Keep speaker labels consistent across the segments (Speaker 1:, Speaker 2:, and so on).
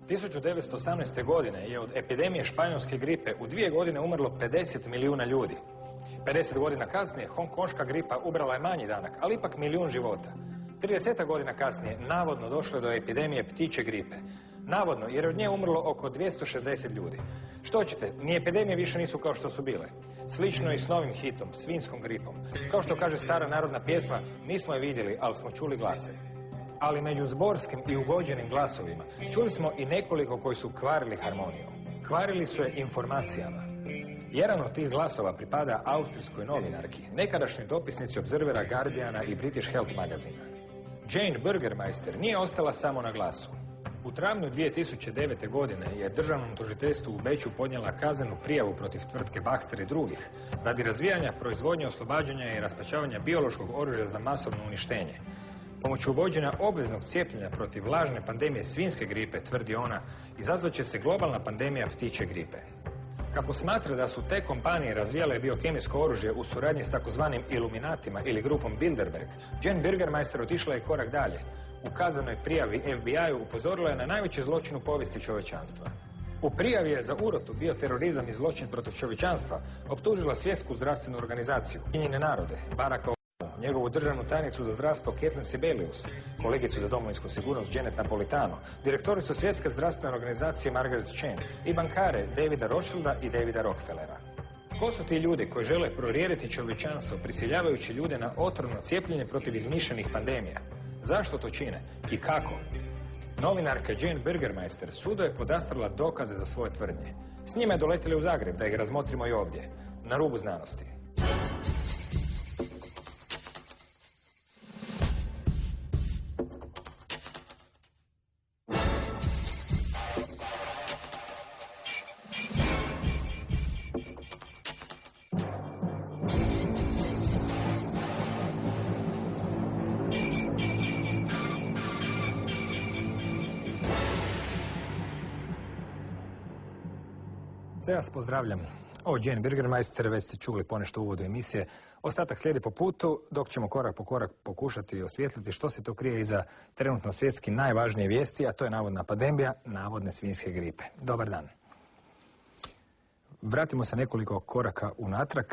Speaker 1: 1918. godine je od epidemije španjolske gripe u 2 godine umrlo 50 milijuna ljudi. 50 godina kasnije hongkonška gripa ubrala je manji danak, ali ipak milijun života. 30 godina kasnije navodno došlo je do epidemije ptičje gripe. Navodno, jer je od nje umrlo oko 260 ljudi. Što ćete, ni epidemije više nisu kao što su bile. Slično je i s novim hitom, svinjskom gripom. Kao što kaže stara narodna pjesma, nismo je vidjeli, ali smo čuli glase. Ali među zborskim i ugođenim glasovima čuli smo i nekoliko koji su kvarili harmoniju. Kvarili su je informacijama. Jedan od tih glasova pripada austrijskoj novinarki, nekadašnjoj dopisnici Observera, Guardiana i British Health magazina. Jane Burgermeister nije ostala samo na glasu. U travnju 2009. godine je državnom tužiteljstvu u Beču podnijela kaznenu prijavu protiv tvrtke Baxter i drugih radi razvijanja, proizvodnje, oslobađanja i raspačavanja biološkog oružja za masovno uništenje. Pomoću uvođenja obveznog cijepljenja protiv lažne pandemije svinjske gripe, tvrdi ona, izazvat će se globalna pandemija ptičje gripe. Kako smatra da su te kompanije razvijale biokemijsko oružje u suradnji s takozvanim iluminatima ili grupom Bilderberg, Jane Burgermeister otišla je korak dalje. U kazanoj prijavi FBI-u upozorila je na najveći zločin u povijesti čovječanstva. U prijavi je za urotu, bioterorizam i zločin protiv čovječanstva optužila Svjetsku zdravstvenu organizaciju, Ujedinjene narode, Baracka Obamu, njegovu državnu tajnicu za zdravstvo Kathleen Sebelius, kolegicu za domovinsku sigurnost Janet Napolitano, direktoricu Svjetske zdravstvene organizacije Margaret Chan i bankare Davida Rothschilda i Davida Rockefellera. Ko su ti ljudi koji žele prorijediti čovječanstvo prisiljavajući ljude na otrovno cijepljenje protiv izmišljenih pandemija? Zašto to čine i kako? Novinarka Jane Burgermeister sudu je podastrla dokaze za svoje tvrdnje. S njima je doletjeli u Zagreb da ih razmotrimo i ovdje, na rubu znanosti. Sve vas pozdravljam. Ovo Jane Burgermeister, već ste čuli ponešto u uvodu emisije. Ostatak slijedi po putu, dok ćemo korak po korak pokušati osvijetliti što se to krije iza trenutno svjetski najvažnije vijesti, a to je navodna pandemija, navodne svinjske gripe. Dobar dan. Vratimo se nekoliko koraka unatrag.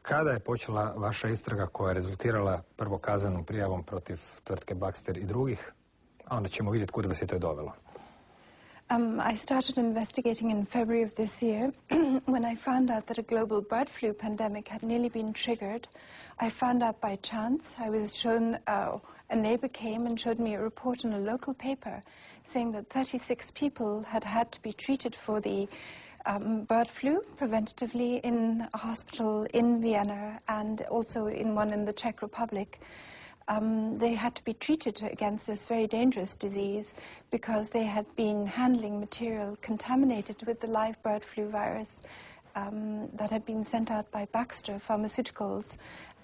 Speaker 1: Kada je počela vaša istraga koja je rezultirala prvo kaznenom prijavom protiv tvrtke Baxter i drugih, a onda ćemo vidjeti kuda vas je to dovelo?
Speaker 2: I started investigating in February of this year when I found out that a global bird flu pandemic had nearly been triggered. I found out by chance. I was shown, a neighbor came and showed me a report in a local paper saying that 36 people had had to be treated for the bird flu preventatively in a hospital in Vienna and also in one in the Czech Republic. They had to be treated against this very dangerous disease because they had been handling material contaminated with the live bird flu virus that had been sent out by Baxter Pharmaceuticals.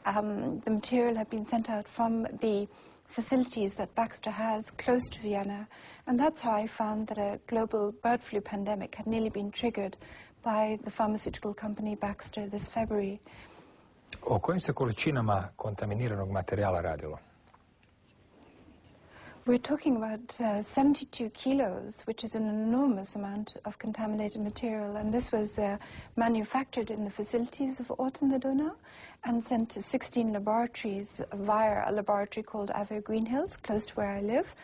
Speaker 2: The material had been sent out from the facilities that Baxter has close to Vienna, and that's how I found that a global bird flu pandemic had nearly been triggered by the pharmaceutical company Baxter this February.
Speaker 1: O kojim se količinama kontaminiranog materijala radilo?
Speaker 2: We're talking about 72 kilos, which is an enormous amount of contaminated material, and this was manufactured in the facilities of Orton the Donau and sent to 16 laboratories via a laboratory called Aver Green Hills, close to where I live,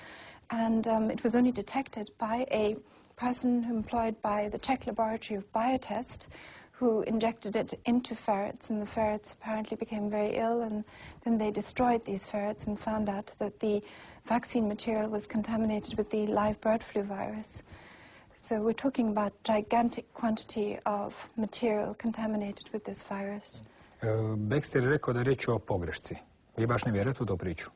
Speaker 2: and it was only detected by a person employed by the Czech laboratory of Biotest, who injected it into ferrets, and the ferrets apparently became very ill, and then they destroyed these ferrets and found out that the vaccine material was contaminated with the live bird flu virus. So we're talking about gigantic quantity of material contaminated with this virus.
Speaker 1: Baxter je rekao da je riječ o pogrešci. Vi baš ne vjerujete u tu priču?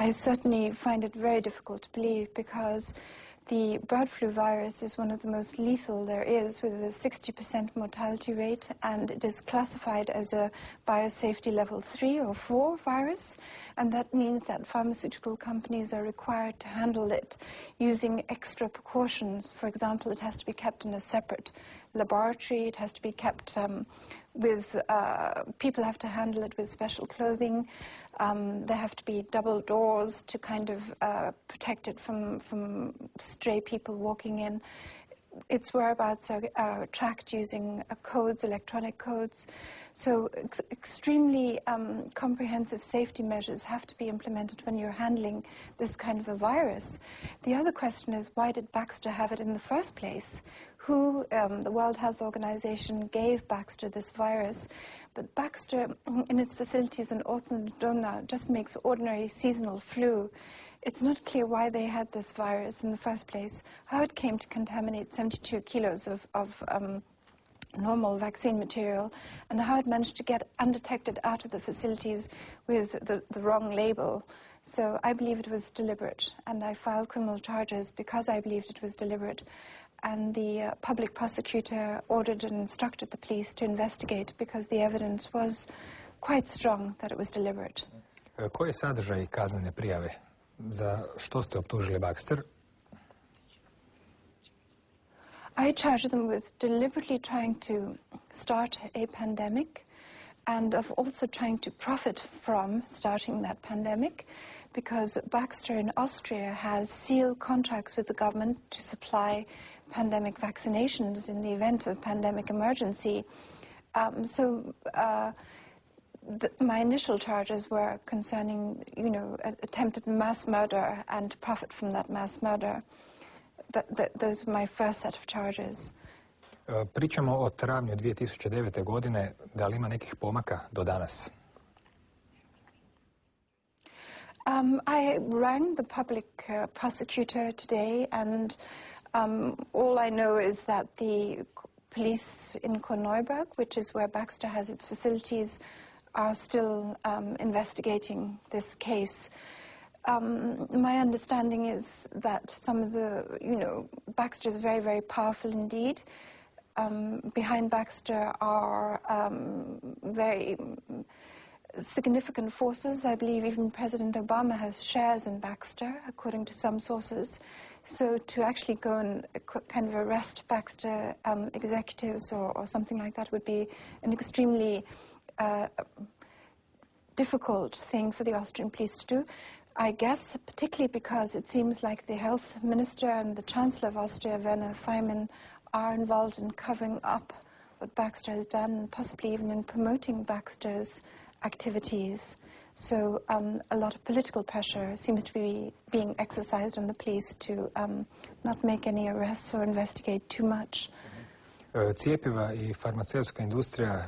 Speaker 2: I certainly find it very difficult to believe because the bird flu virus is one of the most lethal there is, with a 60% mortality rate, and it is classified as a biosafety level 3 or 4 virus, and that means that pharmaceutical companies are required to handle it using extra precautions. For example, it has to be kept in a separate laboratory, it has to be kept with people have to handle it with special clothing. There have to be double doors to kind of protect it from stray people walking in. Its whereabouts are tracked using codes, electronic codes. So extremely comprehensive safety measures have to be implemented when you're handling this kind of a virus. The other question is, why did Baxter have it in the first place? Who, the World Health Organization, gave Baxter this virus? But Baxter, in its facilities in Orthodona, just makes ordinary seasonal flu. It's not clear why they had this virus in the first place, how it came to contaminate 72 kilos of normal vaccine material, and how it managed to get undetected out of the facilities with the wrong label. So I believe it was deliberate, and I filed criminal charges because I believed it was deliberate. And the public prosecutor ordered and instructed the police to investigate because the evidence was quite strong that it was deliberate.
Speaker 1: Koji je sadržaj kaznene prijave? Za što ste optužili Baxter?
Speaker 2: I charge them with deliberately trying to start a pandemic and of also trying to profit from starting that pandemic, because Baxter in Austria has sealed contracts with the government to supply pandemic vaccinations in the event of pandemic emergency. My initial charges were concerning, attempted mass murder and profit from that mass murder. Those were my first set of charges.
Speaker 1: Pričamo o travnju 2009. godine. Da li ima nekih pomaka do danas?
Speaker 2: I rang the public prosecutor today, and all I know is that the police in Korneuburg, which is where Baxter has its facilities, are still investigating this case. My understanding is that some of Baxter is very, very powerful indeed. Behind Baxter are very significant forces. I believe even President Obama has shares in Baxter, according to some sources. So to actually go and kind of arrest Baxter executives or something like that would be an extremely difficult thing for the Austrian police to do. I guess particularly because it seems like the health minister and the chancellor of Austria, Werner Faymann, are involved in covering up what Baxter has done, and possibly even in promoting Baxter's activities. So a lot of political pressure seems to be being exercised on the police to not make any arrests or investigate too much.
Speaker 1: Cijepiva i farmaceutska industrija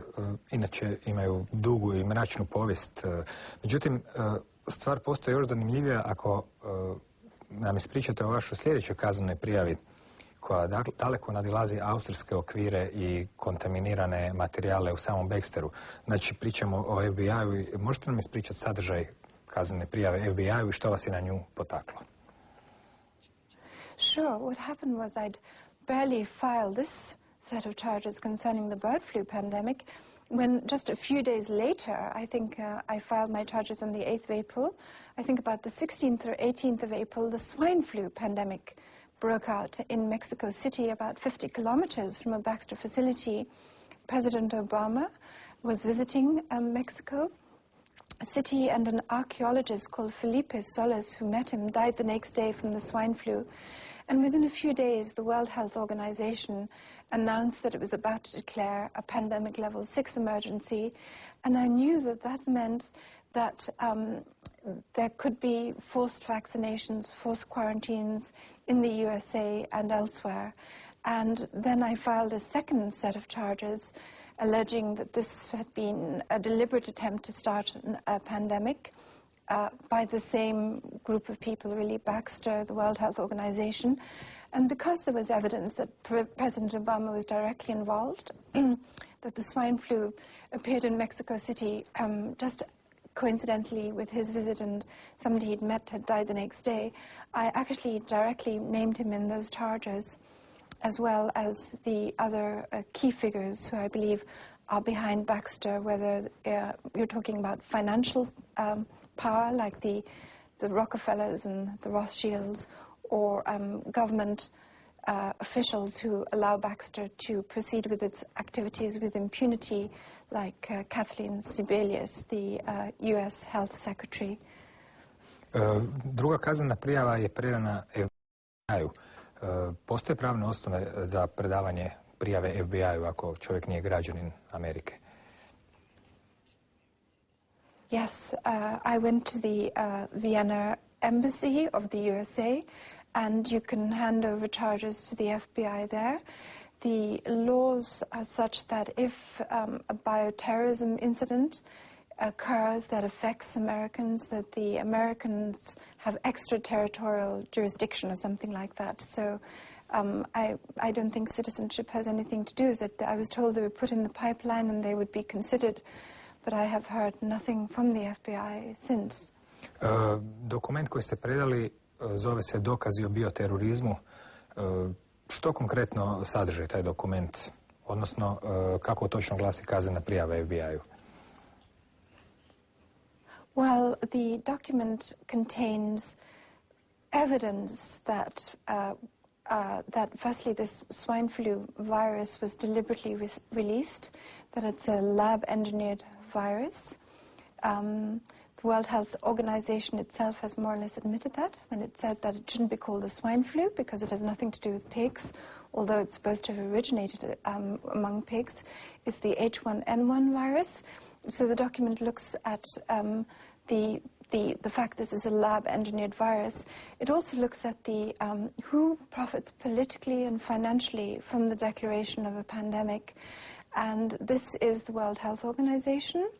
Speaker 1: inače imaju dugu i mračnu povijest. Međutim, stvar postoji još zanimljivija ako nam ispričate o vašoj sljedećoj kaznenoj prijavi, koja daleko nadilazi austrijske okvire i kontaminirane materijale u samom Baxteru. Znači, pričamo o FBI-u. Možete nam ispričati sadržaj kaznene prijave FBI-u i što vas je na nju potaklo?
Speaker 2: Sure. What happened was I'd barely filed this set of charges concerning the bird flu pandemic when just a few days later, I think I filed my charges on the 8th of April. I think about the 16th or 18th of April, the swine flu pandemic broke out in Mexico City, about 50 kilometers from a Baxter facility. President Obama was visiting Mexico City, and an archaeologist called Felipe Solis, who met him, died the next day from the swine flu. And within a few days, the World Health Organization announced that it was about to declare a pandemic level 6 emergency. And I knew that that meant that there could be forced vaccinations, forced quarantines in the USA and elsewhere. And then I filed a second set of charges alleging that this had been a deliberate attempt to start a pandemic by the same group of people, really, Baxter, the World Health Organization. And because there was evidence that President Obama was directly involved, that the swine flu appeared in Mexico City just coincidentally with his visit, and somebody he'd met had died the next day, I actually directly named him in those charges, as well as the other key figures who I believe are behind Baxter, whether you're talking about financial power, like the Rockefellers and the Rothschilds, or government officials who allow Baxter to proceed with its activities with impunity, like Kathleen Sebelius, the U.S. Health Secretary.
Speaker 1: Druga kaznena prijava je predana FBI-u. Postoje pravne osnove za predavanje prijave FBI-u ako čovjek nije građanin Amerike?
Speaker 2: Yes, I went to the Vienna embassy of the USA, and you can hand over charges to the FBI there. The laws are such that if a bioterrorism incident occurs that affects Americans, that the Americans have extraterritorial jurisdiction or something like that. So I don't think citizenship has anything to do with it. I was told they were put in the pipeline and they would be considered, but I have heard nothing from the FBI since.
Speaker 1: Dokument koji ste predali zove se Dokazi o bioterorizmu. Što konkretno sadrži taj dokument, odnosno kako točno glasi kaznena prijava FBI-u?
Speaker 2: Well, the document contains evidence that that firstly this swine flu virus was deliberately released, that it's a lab-engineered virus. The World Health Organization itself has more or less admitted that when it said that it shouldn't be called the swine flu because it has nothing to do with pigs, although it's supposed to have originated among pigs. It's the H1N1 virus. So the document looks at the fact this is a lab-engineered virus. It also looks at the who profits politically and financially from the declaration of a pandemic, and this is the World Health Organization.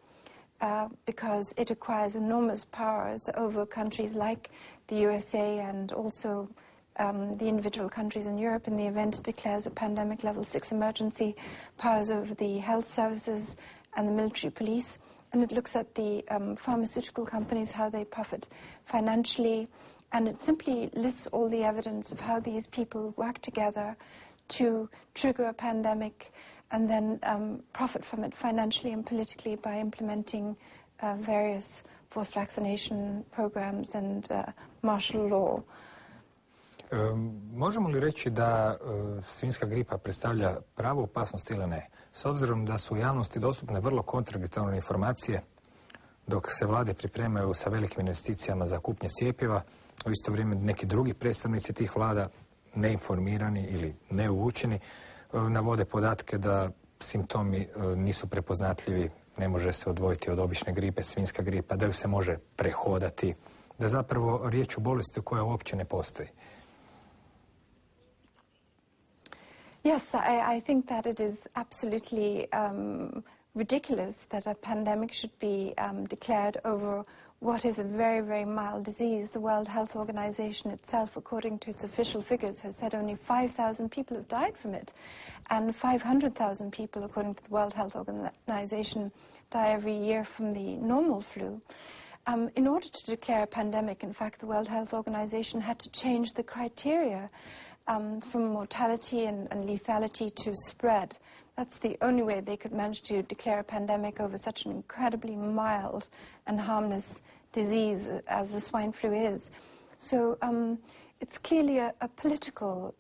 Speaker 2: Because it acquires enormous powers over countries like the USA and also the individual countries in Europe in the event it declares a pandemic level 6 emergency, powers over the health services and the military police. And it looks at the pharmaceutical companies, how they profit financially, and it simply lists all the evidence of how these people work together to trigger a pandemic and then profit from it financially and politically by implementing various forced vaccination programs and martial law.
Speaker 1: Možemo li reći da svinjska gripa predstavlja pravu opasnost ili ne? S obzirom da su u javnosti dostupne vrlo kontradiktorne informacije, dok se vlade pripremaju sa velikim investicijama za kupnje cjepiva, u isto vrijeme neki drugi predstavnici tih vlada, neinformirani ili neučeni, navode podatke da simptomi nisu prepoznatljivi, ne može se odvojiti od obične gripe, svinjska gripa, da ju se može prehodati, da zapravo riječ o bolesti koja uopće ne postoji.
Speaker 2: Yes, I think that it is absolutely ridiculous that a pandemic should be declared over what is a very, very mild disease. The World Health Organization itself, according to its official figures, has said only 5,000 people have died from it. And 500,000 people, according to the World Health Organization, die every year from the normal flu. In order to declare a pandemic, in fact, the World Health Organization had to change the criteria from mortality and lethality to spread. That's the only way they could manage to declare a pandemic over such an incredibly mild and harmless disease as the swine flu is. So it's clearly a political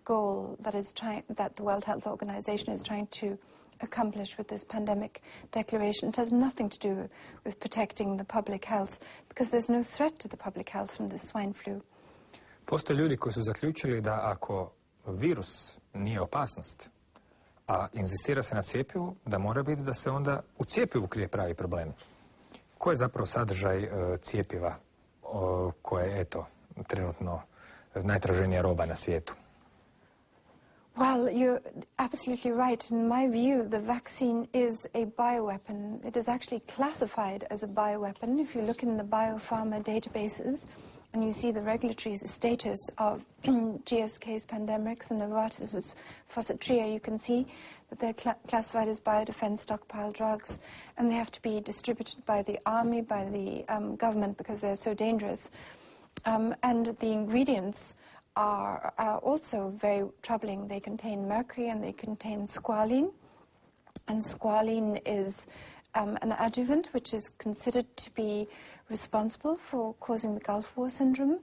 Speaker 2: goal that the World Health Organization is trying to accomplish with this pandemic declaration. It has nothing to do with protecting the public health because there's no threat to the public health from this swine flu.
Speaker 1: Postoje ljudi koji su zaključili da ako virus nije opasnost, a inzistira se na cijepivu, da mora biti da se onda u cijepivu krije pravi problem. Koji je zapravo sadržaj cijepiva koje je, eto, trenutno najtraženija roba na svijetu?
Speaker 2: Well, you're absolutely right. In my view, the vaccine is a bioweapon. It is actually classified as a bioweapon. If you look in the biopharma databases, and you see the regulatory status of GSK's Pandemrix and Novartis's Fortrea, you can see that they're classified as biodefense stockpile drugs, and they have to be distributed by the army, by the government, because they're so dangerous. And the ingredients are also very troubling. They contain mercury and they contain squalene. And squalene is an adjuvant which is considered to be responsible for causing the Gulf War syndrome.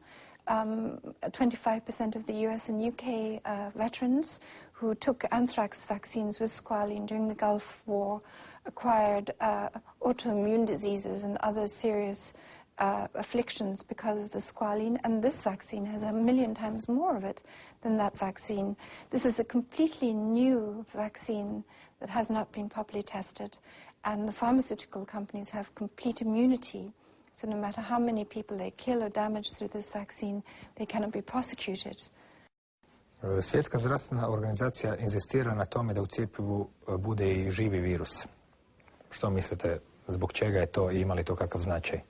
Speaker 2: 25% of the US and UK veterans who took anthrax vaccines with squalene during the Gulf War acquired autoimmune diseases and other serious afflictions because of the squalene, and this vaccine has 1 million times more of it than that vaccine. This is a completely new vaccine that has not been properly tested, and the pharmaceutical companies have complete immunity. So no matter how many people they kill or damage through this vaccine, they cannot be prosecuted.
Speaker 1: Svjetska zdravstvena organizacija inzistira na tome da u cjepivu bude i živi virus. Što mislite, zbog čega je to i ima li to kakav značaj?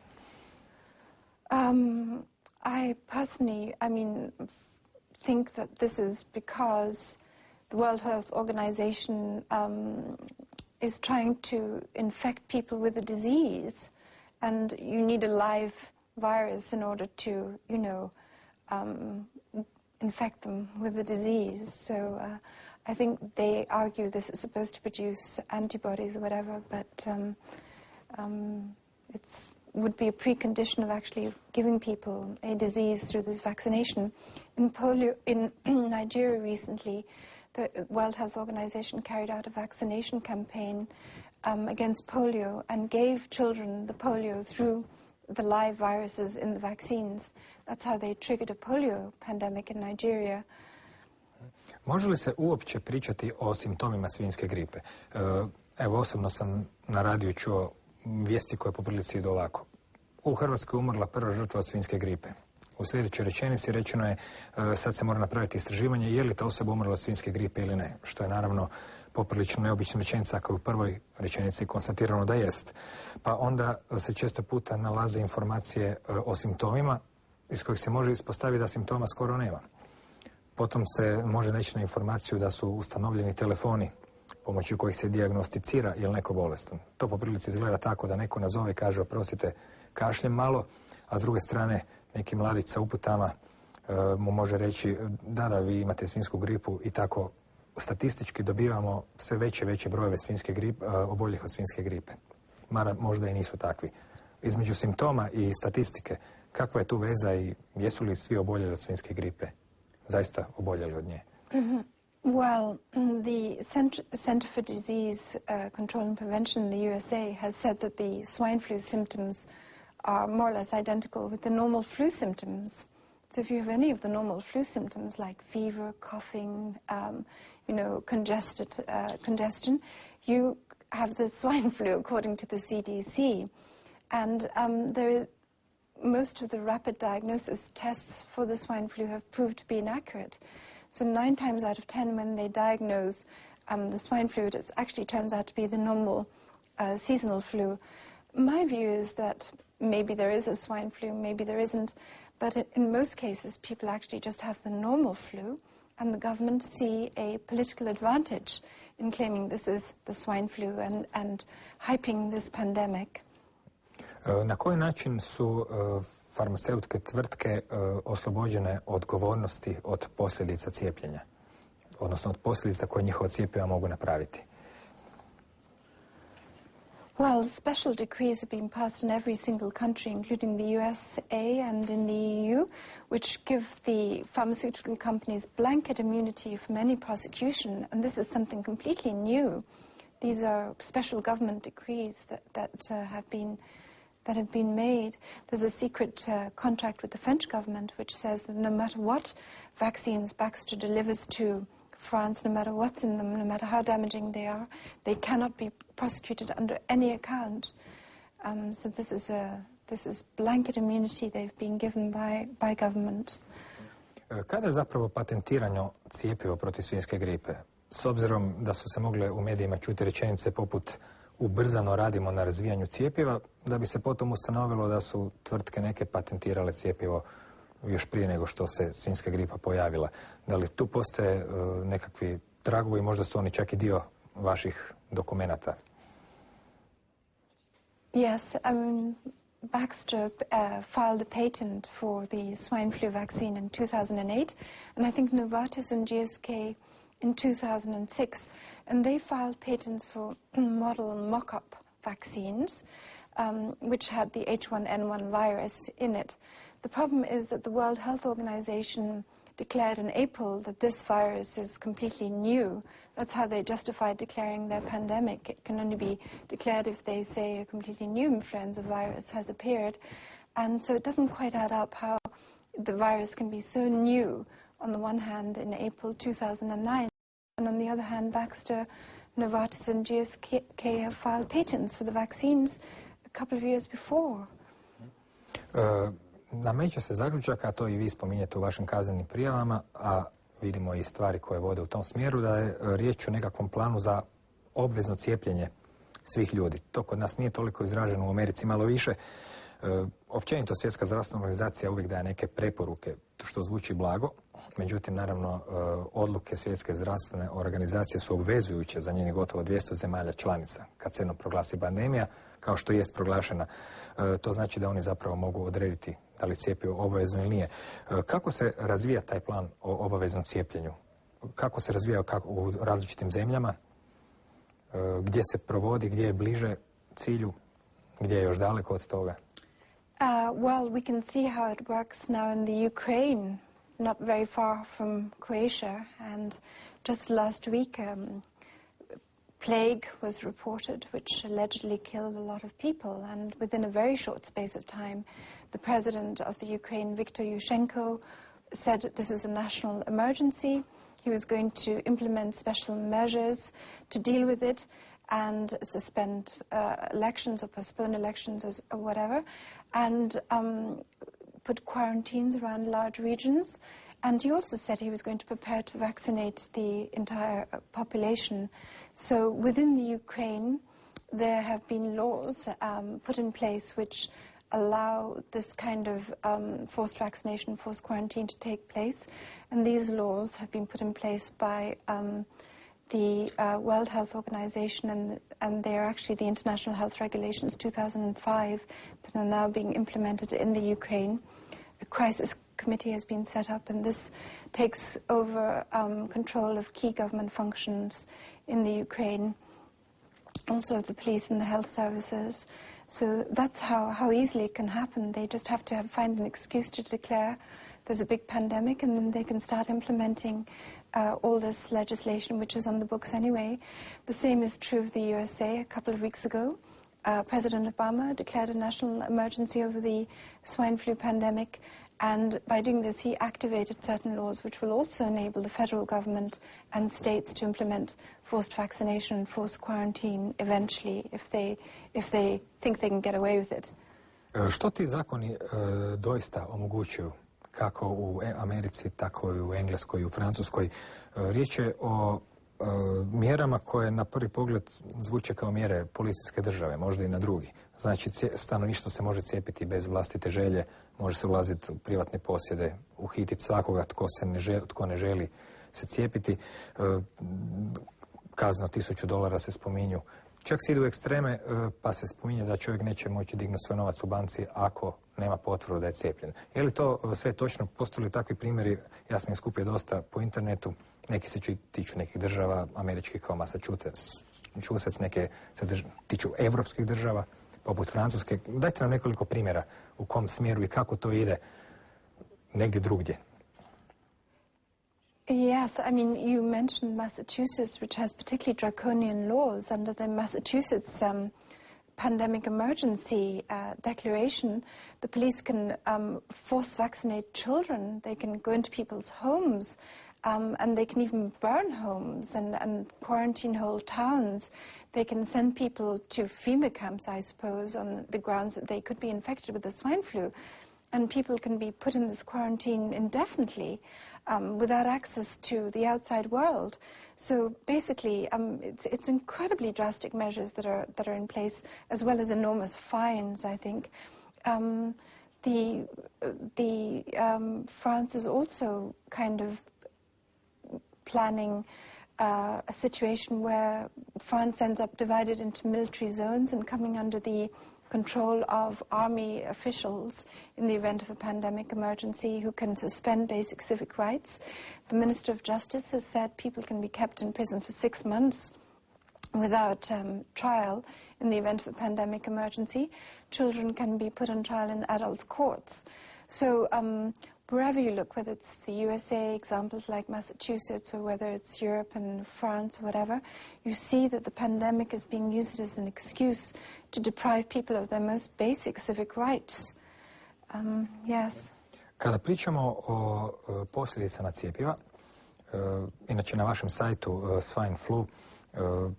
Speaker 2: I personally, think that this is because the World Health Organization is trying to infect people with a disease, and you need a live virus in order to, infect them with the disease. So I think they argue this is supposed to produce antibodies or whatever, but it would be a precondition of actually giving people a disease through this vaccination. In polio, in Nigeria recently, the World Health Organization carried out a vaccination campaign against polio and gave children the polio through the live viruses in the vaccines. That's how they triggered a polio pandemic in Nigeria.
Speaker 1: Može li se uopće pričati o simptomima svinjske gripe? Evo, osobno sam na radiju čuo vijesti koje po prilici idu ovako. U Hrvatskoj umrla prva žrtva od svinjske gripe. U sljedećoj rečenici rečeno je sad se mora napraviti istraživanje je li ta osoba umrla od svinjske gripe ili ne. Što je naravno poprilično neobična rečenica ako je u prvoj rečenici konstatirano da jest. Pa onda se često puta nalaze informacije o simptomima iz kojih se može ispostaviti da simptoma skoro nema. Potom se može naći na informaciju da su ustanovljeni telefoni pomoću kojih se dijagnosticira je li neko bolestan. To po prilici izgleda tako da neko nazove i kaže oprostite, kašljem malo, a s druge strane neki mladić sa uputama mu može reći da, vi imate svinjsku gripu i tako statistički dobivamo sve veće brojeve oboljih od svinjske gripe. Mada možda i nisu takvi. Između simptoma i statistike, kakva je tu veza i jesu li svi oboljeli od svinjske gripe? Zaista oboljeli od nje?
Speaker 2: Mm-hmm. Well, the Center for Disease Control and Prevention in the USA has said that the swine flu symptoms are more or less identical with the normal flu symptoms. So if you have any of the normal flu symptoms like fever, coughing, congestion, you have the swine flu according to the CDC. And most of the rapid diagnosis tests for the swine flu have proved to be inaccurate. So 9 times out of 10 when they diagnose the swine flu, it actually turns out to be the normal seasonal flu. My view is that maybe there is a swine flu, maybe there isn't, but in most cases people actually just have the normal flu, and the government see a political advantage in claiming this is the swine flu and hyping this pandemic.
Speaker 1: Na koji način su farmaceutske tvrtke oslobođene odgovornosti od posljedica cijepljenja, odnosno od posljedica koje njihova cjepiva mogu napraviti?
Speaker 2: Well, special decrees have been passed in every single country, including the USA and in the EU, which give the pharmaceutical companies blanket immunity from any prosecution, and this is something completely new. These are special government decrees that have been made. There's a secret contract with the French government which says that no matter what vaccines Baxter delivers to France, no matter what's in them, no matter how damaging they are, they cannot be prosecuted under any account. So this is blanket immunity they've been given by governments.
Speaker 1: Kada je zapravo patentirano cijepivo protiv svinjske gripe? S obzirom da su se mogle u medijima čuti rečenice poput ubrzano radimo na razvijanju cijepiva, da bi se potom ustanovilo da su tvrtke neke patentirale cijepivo još prije nego što se svinjska gripa pojavila. Da li tu postoje nekakvi tragovi, možda su oni čak i dio vaših dokumenata?
Speaker 2: Yes, Baxter filed a patent for the swine flu vaccine in 2008, and I think Novartis and GSK in 2006, and they filed patents for model and mock-up vaccines, which had the H1N1 virus in it. The problem is that the World Health Organization declared in April that this virus is completely new. That's how they justified declaring their pandemic. It can only be declared if they say a completely new influenza virus has appeared. And so it doesn't quite add up how the virus can be so new on the one hand in April 2009, and on the other hand, Baxter, Novartis and GSK have filed patents for the vaccines a couple of years before.
Speaker 1: Nameće se zaključak, a to i vi spominjete u vašim kaznenim prijavama, a vidimo i stvari koje vode u tom smjeru, da je riječ o nekakvom planu za obvezno cijepljenje svih ljudi. To kod nas nije toliko izraženo, u Americi malo više. Općenito Svjetska zdravstvena organizacija uvijek daje neke preporuke, što zvuči blago. Međutim, naravno, odluke Svjetske zdravstvene organizacije su obvezujuće za njenih gotovo 200 zemalja članica. Kad se jednom proglasi pandemija, kao što jest proglašena, to znači da oni zapravo mogu odrediti da li cjepivo obavezno ili nije. Kako se razvija taj plan o obaveznom cijepljenju? Kako se razvija u različitim zemljama? Gdje se provodi, gdje je bliže cilju, gdje je još daleko od toga?
Speaker 2: Well, we can see how it works now in the Ukraine, not very far from Croatia. And just last week, plague was reported, which allegedly killed a lot of people. And within a very short space of time, the president of the Ukraine, Viktor Yushchenko, said this is a national emergency. He was going to implement special measures to deal with it and suspend elections or postpone elections or whatever, and put quarantines around large regions. And he also said he was going to prepare to vaccinate the entire population. So within the Ukraine, there have been laws put in place which allow this kind of forced vaccination, forced quarantine to take place. And these laws have been put in place by the World Health Organization, and they are actually the International Health Regulations 2005 that are now being implemented in the Ukraine. A crisis committee has been set up, and this takes over control of key government functions in the Ukraine, also of the police and the health services. So that's how easily it can happen. They just have to find an excuse to declare there's a big pandemic, and then they can start implementing all this legislation, which is on the books anyway. The same is true of the USA. A couple of weeks ago, President Obama declared a national emergency over the swine flu pandemic, and by doing this, he activated certain laws which will also enable the federal government and states to implement forced vaccination and forced quarantine eventually, if they think they can get away with it.
Speaker 1: Što ti zakoni doista omogućuju? Kako u Americi, tako i u Engleskoj i u Francuskoj. Riječ je o mjerama koje na prvi pogled zvuče kao mjere policijske države, možda i na drugi. Znači, stanovništvo se može cijepiti bez vlastite želje, može se ulaziti u privatne posjede, uhititi svakoga tko ne želi se cijepiti. Kazno $1000 se spominju. Čak se ide u ekstreme, pa se spominje da čovjek neće moći dignuti svoj novac u banci ako nema potvrdu da je cijepljen. Je li to sve točno? Postoje li takvi primjeri? Ja sam ih skupio dosta po internetu. Neki se tiču nekih država, američkih kao Massachusetts, neke se tiču evropskih država, poput Francuske. Dajte nam nekoliko primjera u kom smjeru i kako to ide negdje drugdje.
Speaker 2: Yes, I mean, you mentioned Massachusetts, which has particularly draconian laws. Under the Massachusetts pandemic emergency declaration, the police can force vaccinate children. They can go into people's homes, and they can even burn homes and quarantine whole towns. They can send people to FEMA camps, I suppose, on the grounds that they could be infected with the swine flu. And people can be put in this quarantine indefinitely without access to the outside world. So basically, it's incredibly drastic measures that are in place, as well as enormous fines, I think. France is also kind of planning a situation where France ends up divided into military zones and coming under the control of army officials in the event of a pandemic emergency who can suspend basic civic rights. The Minister of Justice has said people can be kept in prison for 6 months without trial in the event of a pandemic emergency. Children can be put on trial in adults' courts. So wherever you look, whether it's the USA, examples like Massachusetts, or whether it's Europe and France or whatever, you see that the pandemic is being used as an excuse to deprive people of their most basic civic rights. Yes.
Speaker 1: Kada pričamo o posljedicama cjepiva, inače na vašem sajtu Swine Flu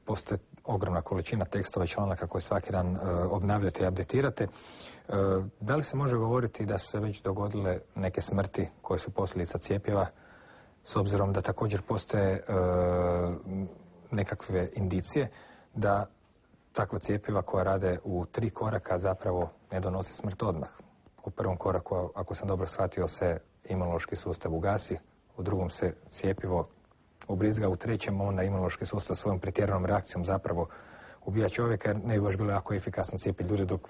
Speaker 1: postoji ogromna količina tekstova i članaka koje svaki dan obnavljate i updatirate. Da li se može govoriti da su se već dogodile neke smrti koje su posljedica cjepiva, s obzirom da također postoje nekakve indicije da takva cjepiva koja rade u 3 koraka zapravo ne donose smrt odmah? U prvom koraku, ako sam dobro shvatio, se imunološki sustav ugasi, u drugom se cjepivo ubrizga, u trećem onda imunološki sustav svojom pretjeranom reakcijom zapravo ubija čovjeka, jer ne bi baš bilo jako efikasno cijepiti ljude dok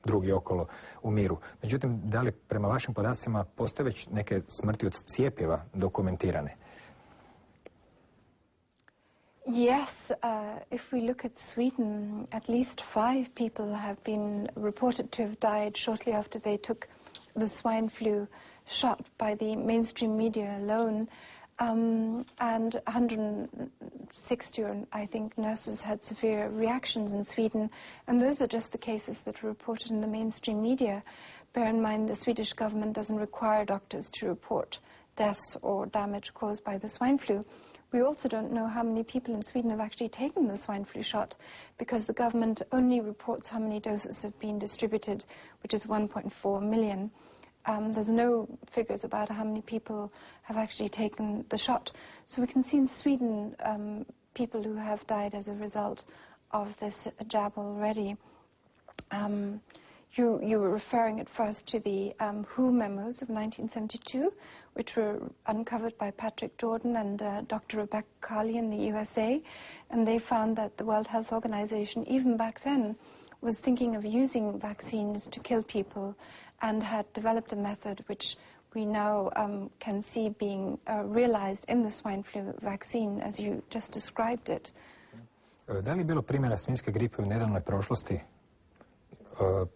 Speaker 1: drugi okolo umiru. Međutim, da li prema vašim podacima postoje već neke smrti od cjepiva dokumentirane?
Speaker 2: Yes, if we look at Sweden, at least 5 people have been reported to have died shortly after they took the swine flu shot by the mainstream media alone. And 160, I think, nurses had severe reactions in Sweden. And those are just the cases that were reported in the mainstream media. Bear in mind, the Swedish government doesn't require doctors to report deaths or damage caused by the swine flu. We also don't know how many people in Sweden have actually taken the swine flu shot, because the government only reports how many doses have been distributed, which is 1.4 million. There's no figures about how many people have actually taken the shot. So we can see in Sweden people who have died as a result of this jab already. You were referring at first to the WHO memos of 1972, which were uncovered by Patrick Jordan and Dr. Rebecca Carley in the USA, and they found that the World Health Organization, even back then, was thinking of using vaccines to kill people, and had developed a method which we now can see being realized in the swine flu vaccine, as you just described it.
Speaker 1: Da li je bilo primjera svinjske gripe u nedavnoj prošlosti,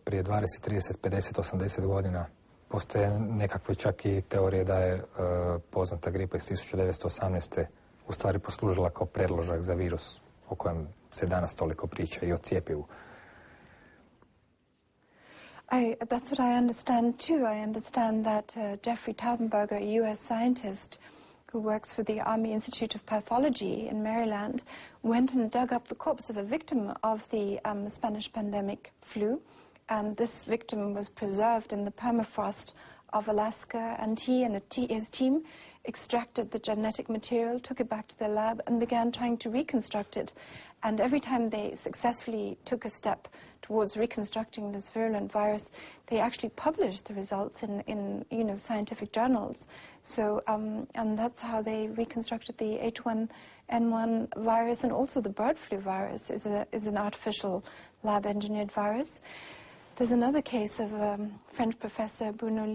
Speaker 1: prije 20, 30, 50, 80 godina? Postoje nekakve čak i teorije da je poznata gripa iz 1918. u stvari poslužila kao predložak za virus o kojem se danas toliko priča i o cjepivu.
Speaker 2: That's what I understand too. I understand that Jeffrey Taubenberger, a US scientist who works for the Army Institute of Pathology in Maryland, went and dug up the corpse of a victim of the Spanish pandemic flu. And this victim was preserved in the permafrost of Alaska, and he and his team extracted the genetic material, took it back to their lab, and began trying to reconstruct it. And every time they successfully took a step towards reconstructing this virulent virus, they actually published the results in scientific journals. So, and that's how they reconstructed the H1N1 virus, and also the bird flu virus is an artificial lab-engineered virus. There's another case of French professor Bruno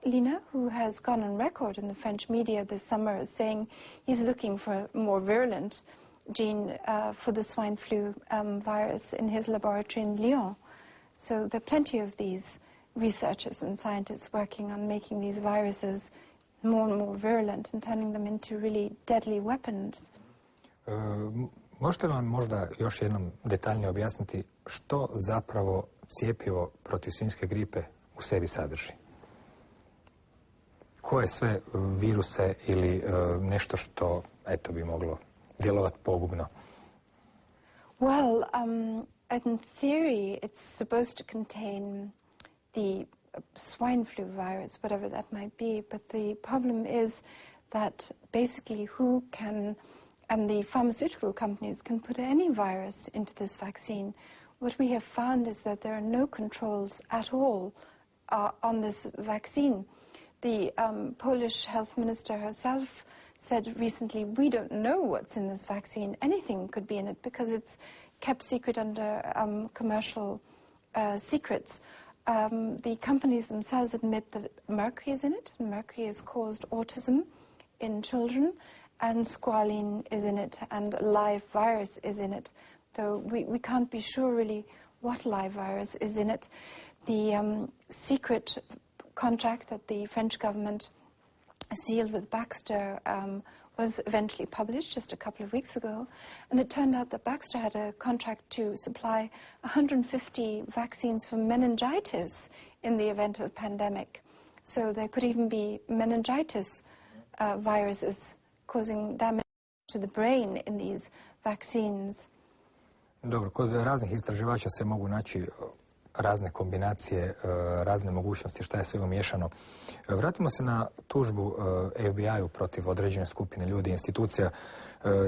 Speaker 2: Lina, who has gone on record in the French media this summer as saying he's looking for a more virulent gene for the swine flu virus in his laboratory in Lyon. So there are plenty of these researchers and scientists working on making these viruses more and more virulent and turning them into really deadly weapons.
Speaker 1: Možete li nam možda još jednom detaljnije objasniti što zapravo cjepivo protiv svinjske gripe u sebi sadrži? Koje sve viruse ili nešto što bi moglo djelovati pogubno?
Speaker 2: Well, in theory it's supposed to contain the swine flu virus, whatever that might be, but the problem is that basically who can, and the pharmaceutical companies can put any virus into this vaccine. What we have found is that there are no controls at all on this vaccine. The Polish health minister herself said recently, we don't know what's in this vaccine. Anything could be in it because it's kept secret under commercial secrets. The companies themselves admit that mercury is in it, and mercury has caused autism in children, and squalene is in it, and live virus is in it. Though we can't be sure really what live virus is in it. The secret contract that the French government sealed with Baxter was eventually published just a couple of weeks ago, and it turned out that Baxter had a contract to supply 150 vaccines for meningitis in the event of a pandemic. So there could even be meningitis viruses causing damage to the brain in these vaccines.
Speaker 1: Dobro, kod raznih istraživača se mogu naći razne kombinacije, razne mogućnosti šta je sve umiješano. Vratimo se na tužbu FBI-u protiv određene skupine ljudi, institucija.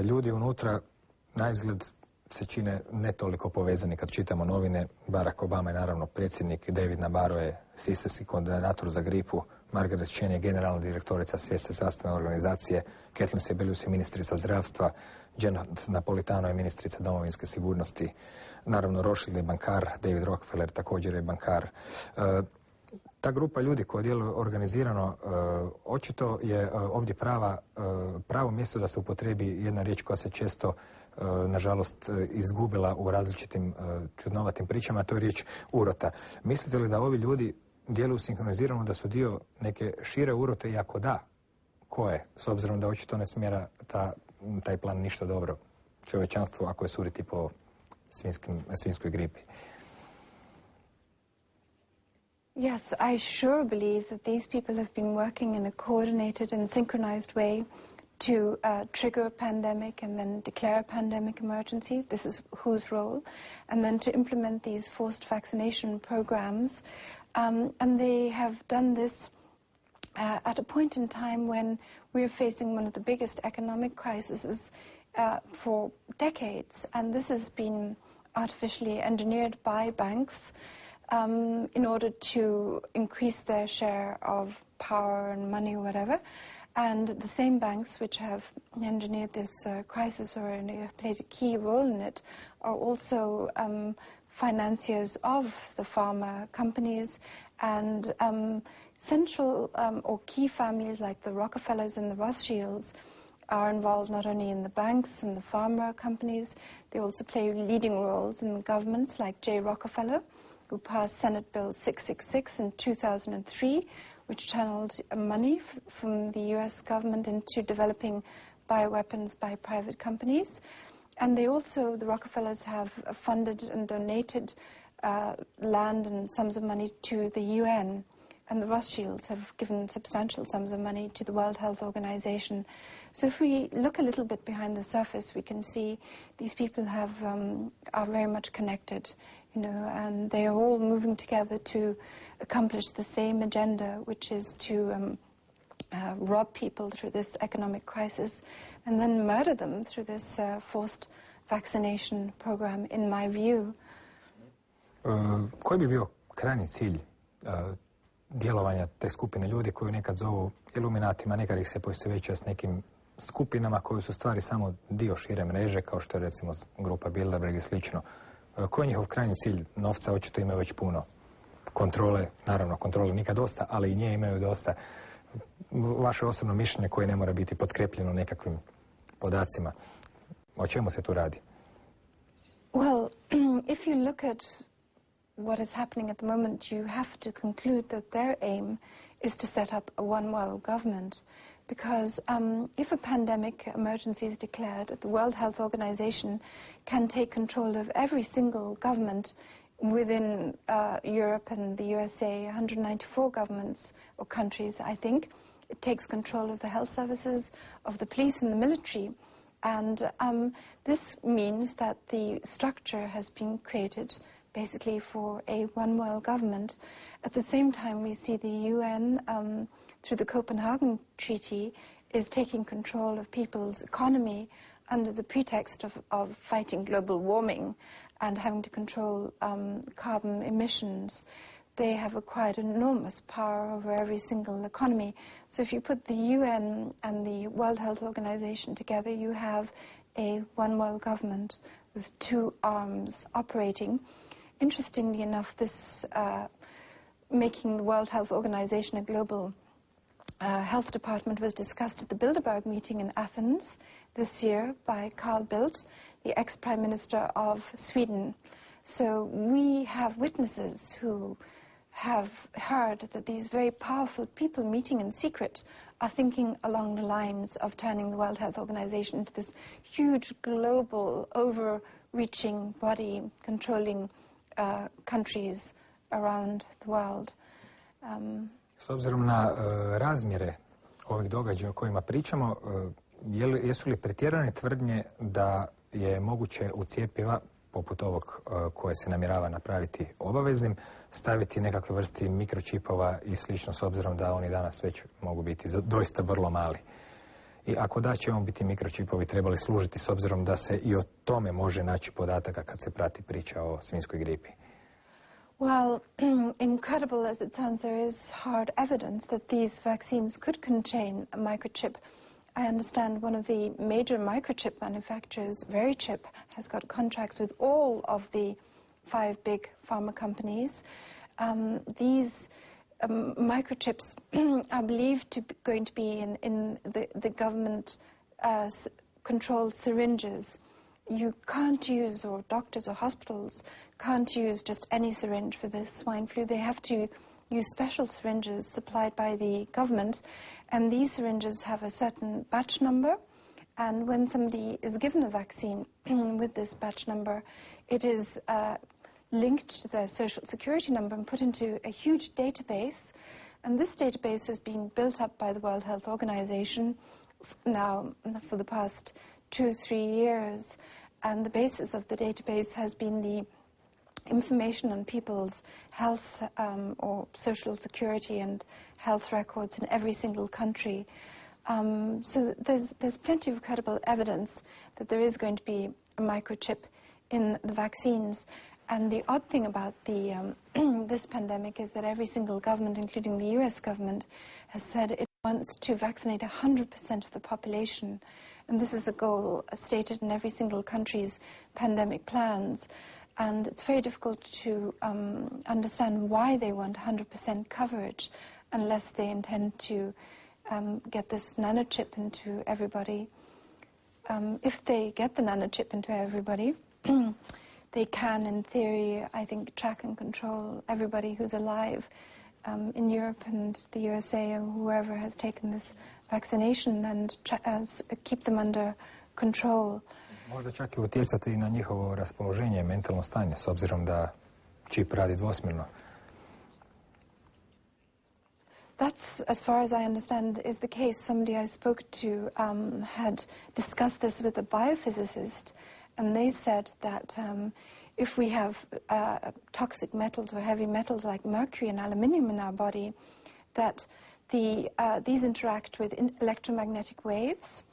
Speaker 1: Ljudi unutra naizgled se čine ne toliko povezani kad čitamo novine. Barack Obama je naravno predsjednik, David Nabarro je sistemski koordinator za gripu, Margaret Chan je generalna direktorica Svjetske zdravstvene organizacije, Kathleen Sebelius je ministrica zdravstva, Janet Napolitano je ministrica domovinske sigurnosti, naravno Rothschild je bankar, David Rockefeller također je bankar. Ta grupa ljudi koja djeluje organizirano, očito je ovdje pravo mjesto da se upotrebi jedna riječ koja se često, nažalost, izgubila u različitim čudnovatim pričama, a to je riječ urota. Mislite li da ovi ljudi djeluju sinkronizirano, da su dio neke šire urote, i ako da, koje? S obzirom da očito ne smjera taj plan ništa dobro čovječanstvu ako je suriti po svinjskoj gripi.
Speaker 2: Yes, I sure believe that these people have been working in a coordinated and synchronized way to trigger a pandemic and then declare a pandemic emergency. This is whose role. And then to implement these forced vaccination programs. And they have done this at a point in time when we're facing one of the biggest economic crises for decades. And this has been artificially engineered by banks in order to increase their share of power and money or whatever. And the same banks which have engineered this crisis or have played a key role in it are also financiers of the pharma companies, and central or key families like the Rockefellers and the Rothschilds are involved not only in the banks and the pharma companies, they also play leading roles in governments like J. Rockefeller, who passed Senate Bill 666 in 2003, which channeled money from the US government into developing bioweapons by private companies. And they also, the Rockefellers, have funded and donated land and sums of money to the UN. And the Rothschilds have given substantial sums of money to the World Health Organization. So if we look a little bit behind the surface, we can see these people are very much connected, and they are all moving together to accomplish the same agenda, which is to rob people through this economic crisis and then murder them through this forced vaccination program, in my view.
Speaker 1: Koji bi bio krajnji cilj djelovanja te skupine ljudi koju nekad zovu iluminatima, nekad ih se poistovjećuje s nekim skupinama koji su stvari samo dio šire mreže, kao što je recimo grupa Bilderberg i slično? Koji je njihov krajnji cilj? Novca očito imaju već puno. Kontrole, naravno kontrole nikad dosta, ali i nje imaju dosta. Vaše osobno mišljenje koje ne mora biti potkrepljeno nekakvim podacima. O čemu se tu radi?
Speaker 2: Well, if you look at what is happening at the moment, you have to conclude that their aim is to set up a one world government. Because if a pandemic emergency is declared, the World Health Organization can take control of every single government within Europe and the USA, 194 governments or countries, I think. It takes control of the health services, of the police and the military. And this means that the structure has been created basically for a one world government. At the same time, we see the UN, through the Copenhagen Treaty, is taking control of people's economy under the pretext of fighting global warming and having to control carbon emissions. They have acquired enormous power over every single economy. So if you put the UN and the World Health Organization together, you have a one world government with two arms operating. Interestingly enough, this making the World Health Organization a global health department was discussed at the Bilderberg meeting in Athens this year by Carl Bildt, the ex-Prime Minister of Sweden. So we have witnesses who have heard that these very powerful people meeting in secret are thinking along the lines of turning the World Health Organization into this huge global overreaching body controlling countries around the world.
Speaker 1: S obzirom na razmjere ovih događaja o kojima pričamo, jesu li pretjerane tvrdnje da je moguće u cjepiva, poput ovog koje se namjerava napraviti obaveznim, staviti nekakve vrsti mikročipova i slično, s obzirom da oni danas već mogu biti doista vrlo mali? I ako da će biti mikročipovi trebali služiti, s obzirom da se i o tome može naći podataka kad se prati priča o svinjskoj gripi?
Speaker 2: Well, incredible as it sounds, there is hard evidence that these vaccines could contain a microchip. I understand one of the major microchip manufacturers, Verichip, has got contracts with all of the 5 big pharma companies. These microchips are believed to be going to be in the government controlled syringes. You can't use, or doctors or hospitals can't use just any syringe for this swine flu. They have to use special syringes supplied by the government, and these syringes have a certain batch number, and when somebody is given a vaccine with this batch number, it is linked to their social security number and put into a huge database, and this database has been built up by the World Health Organization now for the past 2 or 3 years, and the basis of the database has been the information on people's health or social security and health records in every single country. So there's plenty of credible evidence that there is going to be a microchip in the vaccines. And the odd thing about this pandemic is that every single government, including the US government, has said it wants to vaccinate 100% of the population. And this is a goal stated in every single country's pandemic plans. And it's very difficult to understand why they want 100% coverage unless they intend to get this nanochip into everybody. If they get the nanochip into everybody, they can, in theory, I think, track and control everybody who's alive in Europe and the USA or whoever has taken this vaccination and keep them under control.
Speaker 1: Možda čak i utjecati i na njihovo raspoloženje, mentalno stanje, s obzirom da čip radi dvosmjerno.
Speaker 2: That's, as far as I understand, is the case. Somebody I spoke to had discussed this with a biophysicist, and they said that if we have toxic metals or heavy metals like mercury and aluminium in our body, that these interact with electromagnetic waves.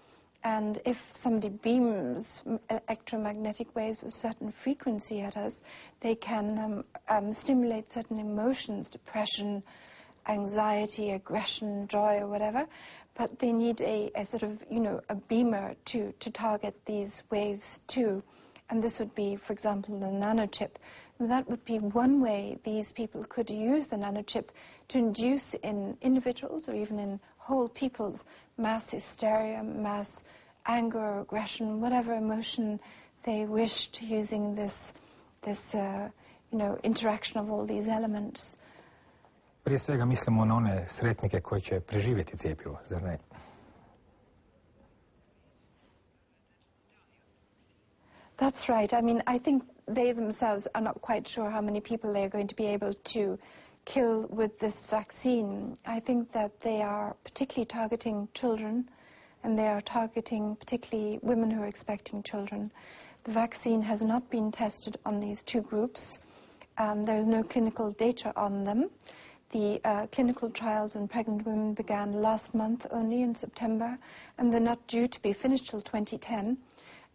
Speaker 2: And if somebody beams electromagnetic waves with certain frequency at us, they can stimulate certain emotions, depression, anxiety, aggression, joy, or whatever. But they need a sort of, a beamer to target these waves too. And this would be, for example, the nanochip. That would be one way these people could use the nanochip to induce in individuals or even in whole people's mass hysteria, mass anger, aggression, whatever emotion they wished, using this interaction of all these elements.
Speaker 1: Prije svega mislimo na one sretnike koji će preživjeti cjepivo, zar ne?
Speaker 2: That's right. I mean, I think they themselves are not quite sure how many people they are going to be able to kill with this vaccine. I think that they are particularly targeting children, and they are targeting particularly women who are expecting children. The vaccine has not been tested on these 2 groups. There is no clinical data on them. The clinical trials on pregnant women began last month only in September, and they're not due to be finished till 2010.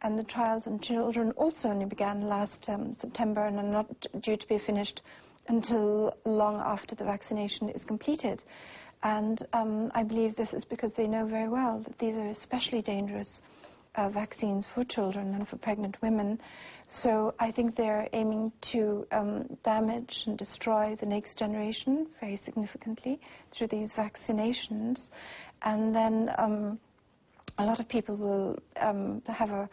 Speaker 2: And the trials on children also only began last September and are not due to be finished until long after the vaccination is completed. And I believe this is because they know very well that these are especially dangerous vaccines for children and for pregnant women. So I think they're aiming to damage and destroy the next generation very significantly through these vaccinations. And then a lot of people will have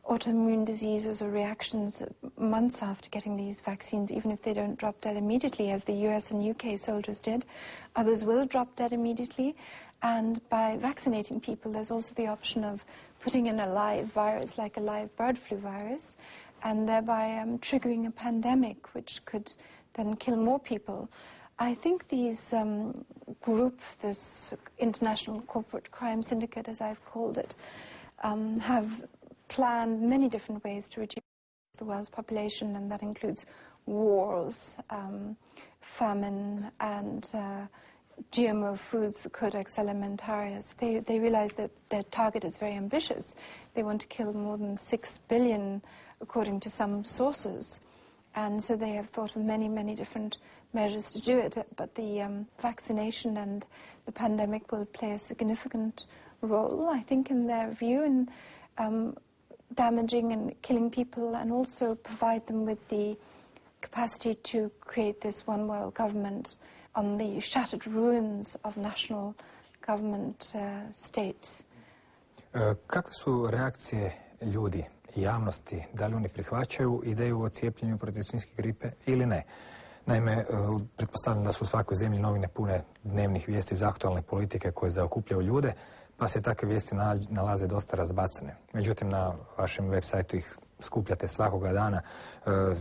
Speaker 2: autoimmune diseases or reactions months after getting these vaccines, even if they don't drop dead immediately, as the US and UK soldiers did. Others will drop dead immediately. And by vaccinating people, there's also the option of putting in a live virus, like a live bird flu virus, and thereby triggering a pandemic, which could then kill more people. I think these group, this international corporate crime syndicate, as I've called it, have planned many different ways to reduce the world's population, and that includes wars, famine, and GMO foods, the Codex Alimentarius. They realize that their target is very ambitious. They want to kill more than 6 billion, according to some sources. And so they have thought of many, many different measures to do it. But the vaccination and the pandemic will play a significant role, I think, in their view, in damaging and killing people, and also provide them with the capacity to create this one world government on the shattered ruins of national government states.
Speaker 1: Kakve su reakcije ljudi i javnosti? Da li oni prihvaćaju ideju o cijepljenju protiv svinjske gripe ili ne? Naime, pretpostavljam da su u svakoj zemlji novine pune dnevnih vijesti iz aktualne politike koje zaokupljaju ljude, pa se takve vijesti nalaze dosta razbacane. Međutim, na vašem web sajtu ih skupljate svakoga dana.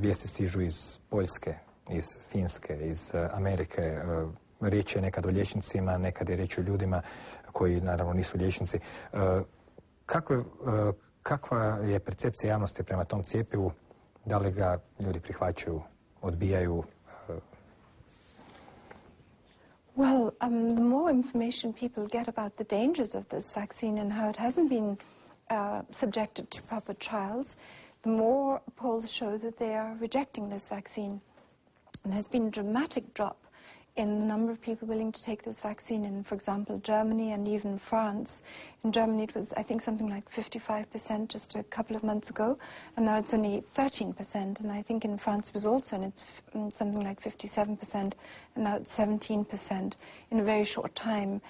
Speaker 1: Vijesti stižu iz Poljske, iz Finske, iz Amerike. Riječ je nekad o liječnicima, nekad je riječ o ljudima koji naravno nisu liječnici. Kakva je percepcija javnosti prema tom cjepivu? Da li ga ljudi prihvaćaju, odbijaju?
Speaker 2: Well, the more information people get about the dangers of this vaccine and how it hasn't been subjected to proper trials, the more polls show that they are rejecting this vaccine. And there's been a dramatic drop in the number of people willing to take this vaccine in, for example, Germany and even France. In Germany it was, I think, something like 55% just a couple of months ago, and now it's only 13%. And I think in France it was also, and it's something like 57%, and now it's 17% in a very short time.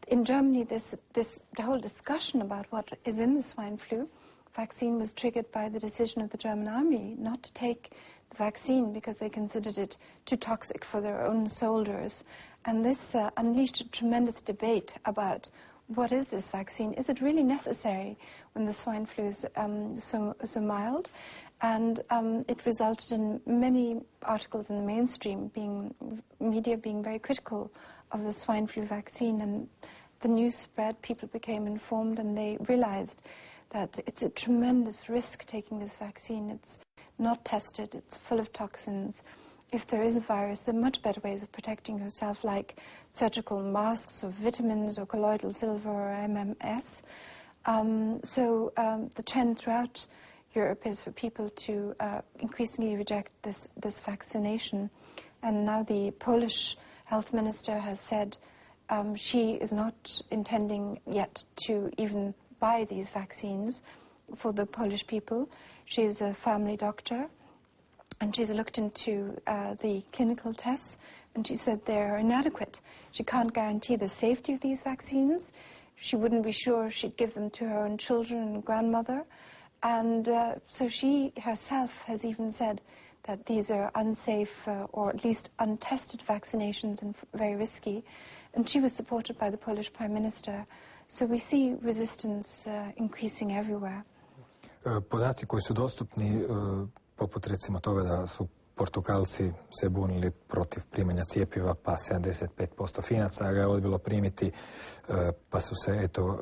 Speaker 2: In Germany, the whole discussion about what is in the swine flu vaccine was triggered by the decision of the German army not to take the vaccine because they considered it too toxic for their own soldiers. And this unleashed a tremendous debate about what is this vaccine? Is it really necessary when the swine flu is so mild? And it resulted in many articles in the mainstream media being very critical of the swine flu vaccine, and the news spread, people became informed, and they realized that it's a tremendous risk taking this vaccine. It's not tested, it's full of toxins. If there is a virus, there are much better ways of protecting yourself, like surgical masks or vitamins or colloidal silver or MMS. So the trend throughout Europe is for people to increasingly reject this vaccination. And now the Polish health minister has said she is not intending yet to even buy these vaccines for the Polish people. She's a family doctor, and she's looked into the clinical tests, and she said they're inadequate. She can't guarantee the safety of these vaccines. She wouldn't be sure she'd give them to her own children and grandmother. And so she herself has even said that these are unsafe or at least untested vaccinations and very risky. And she was supported by the Polish Prime Minister. So we see resistance increasing everywhere.
Speaker 1: Podaci koji su dostupni, poput recimo toga da su Portugalci se bunili protiv primanja cijepiva, pa 75% Finaca ga je odbilo primiti, pa su se, eto,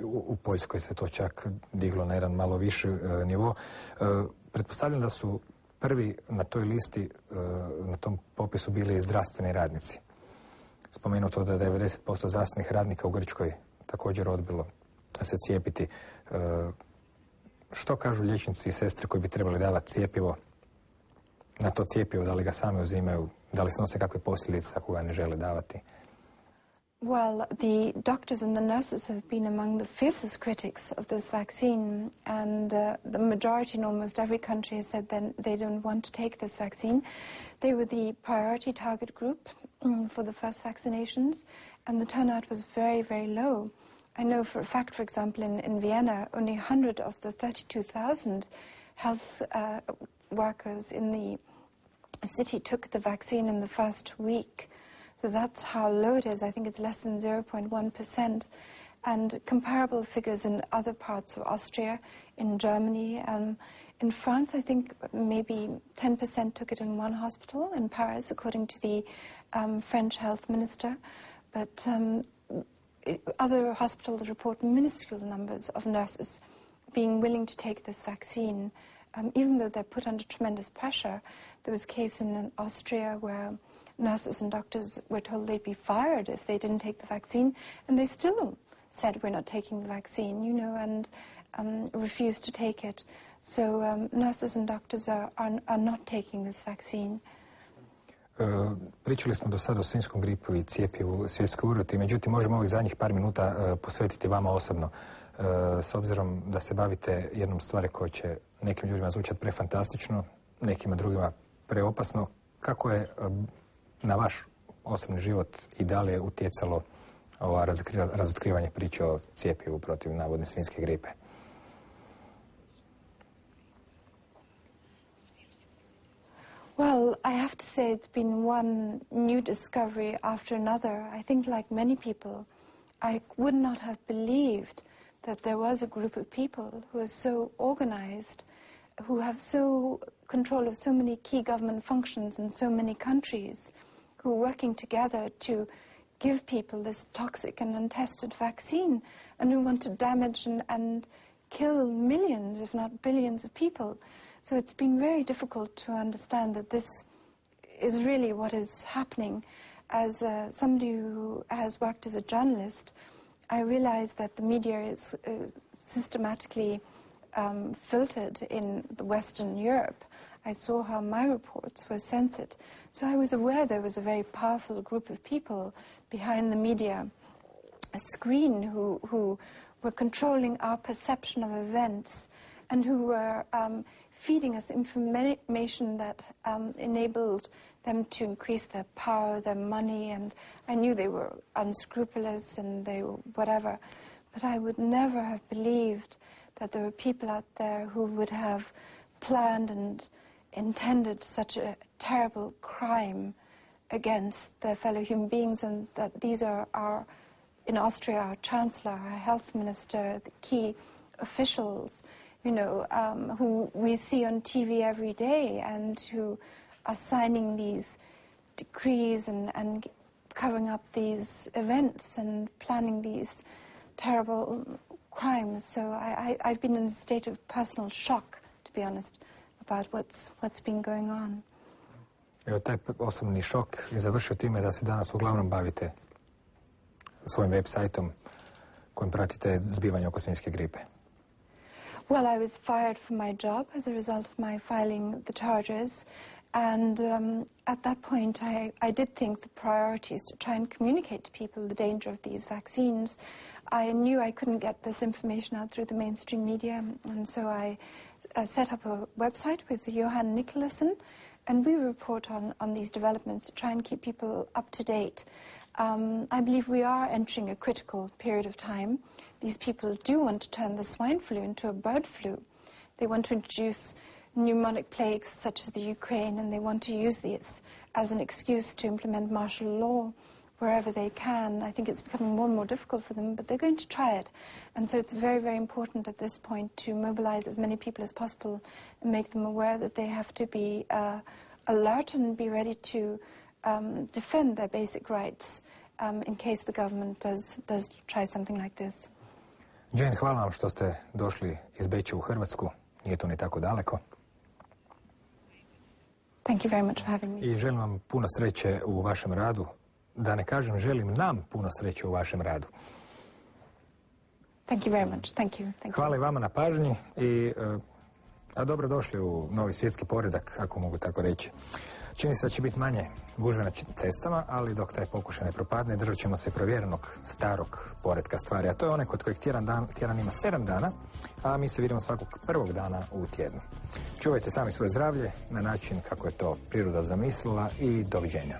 Speaker 1: u Poljskoj se to čak diglo na jedan malo viši nivo. Pretpostavljam da su prvi na toj listi, na tom popisu bili zdravstveni radnici. Spomenuto da je 90% zdravstvenih radnika u Grčkoj također odbilo se cijepiti. Što kažu liječnici i sestre koji bi trebali davati cijepivo na to cijepivo, da li ga sami uzimaju, da li snose kakve posljedice ako ga ne žele davati?
Speaker 2: Well, the doctors and the nurses have been among the fiercest critics of this vaccine, and the majority in almost every country has said that they don't want to take this vaccine. They were the priority target group for the first vaccinations, and the turnout was very, very low. I know for a fact, for example, in Vienna, only 100 of the 32,000 health workers in the city took the vaccine in the first week. So that's how low it is. I think it's less than 0.1%. And comparable figures in other parts of Austria, in Germany. In France, I think maybe 10% took it in one hospital in Paris, according to the French health minister. But other hospitals report minuscule numbers of nurses being willing to take this vaccine, even though they're put under tremendous pressure. There was a case in Austria where nurses and doctors were told they'd be fired if they didn't take the vaccine, and they still said, we're not taking the vaccine, you know, and refused to take it. So nurses and doctors are not taking this vaccine.
Speaker 3: Pričali smo do sada o svinjskom gripu i cijepivu svjetskoj uroti, međutim možemo ovih zadnjih par minuta posvetiti vama osobno. S obzirom da se bavite jednom stvari koja će nekim ljudima zvučati prefantastično, nekima drugima preopasno, kako je na vaš osobni život i da li je utjecalo razotkrivanje priče o cijepivu protiv navodne svinjske gripe?
Speaker 2: Well, I have to say it's been one new discovery after another. I think, like many people, I would not have believed that there was a group of people who are so organized, who have so control of so many key government functions in so many countries, who are working together to give people this toxic and untested vaccine, and who want to damage and kill millions, if not billions of people. So it's been very difficult to understand that this is really what is happening. As somebody who has worked as a journalist, I realize that the media is systematically filtered in Western Europe. I saw how my reports were censored. So I was aware there was a very powerful group of people behind the media screen who were controlling our perception of events and who were feeding us information that enabled them to increase their power, their money, and I knew they were unscrupulous and they were whatever. But I would never have believed that there were people out there who would have planned and intended such a terrible crime against their fellow human beings, and that these are in Austria, our chancellor, our health minister, the key officials, you know, who we see on TV every day and who are signing these decrees and covering up these events and planning these terrible crimes. So I've been in a state of personal shock, to be honest, about what's been going on.
Speaker 3: Evo, taj osobni šok je završio time da se danas uglavnom bavite svojim web sajtom kojim pratite zbivanje oko svinjske gripe.
Speaker 2: Well, I was fired from my job as a result of my filing the charges, and at that point I did think the priority is to try and communicate to people the danger of these vaccines. I knew I couldn't get this information out through the mainstream media, and so I set up a website with H1N1, and we report on these developments to try and keep people up to date. I believe we are entering a critical period of time. These people do want to turn the swine flu into a bird flu. They want to introduce pneumonic plagues such as the Ukraine, and they want to use this as an excuse to implement martial law wherever they can. I think it's becoming more and more difficult for them, but they're going to try it. And so it's very, very important at this point to mobilize as many people as possible and make them aware that they have to be alert and be ready to defend their basic rights in case the government does try something like this.
Speaker 3: Jane, hvala vam što ste došli iz Beča u Hrvatsku. Nije to ni tako daleko.
Speaker 2: Thank you very much for having me.
Speaker 3: I želim vam puno sreće u vašem radu. Da ne kažem, želim nam puno sreće u vašem radu.
Speaker 2: Thank you very much. Thank you.
Speaker 3: Hvala i vama na pažnji i dobrodošli u novi svjetski poredak, ako mogu tako reći. Čini se da će biti manje gužve na cestama, ali dok taj pokušaj ne propadne, držat ćemo se provjerenog starog poretka stvari. A to je onaj kod kojeg tjedan ima 7 dana, a mi se vidimo svakog prvog dana u tjednu. Čuvajte sami svoje zdravlje na način kako je to priroda zamislila i doviđenja.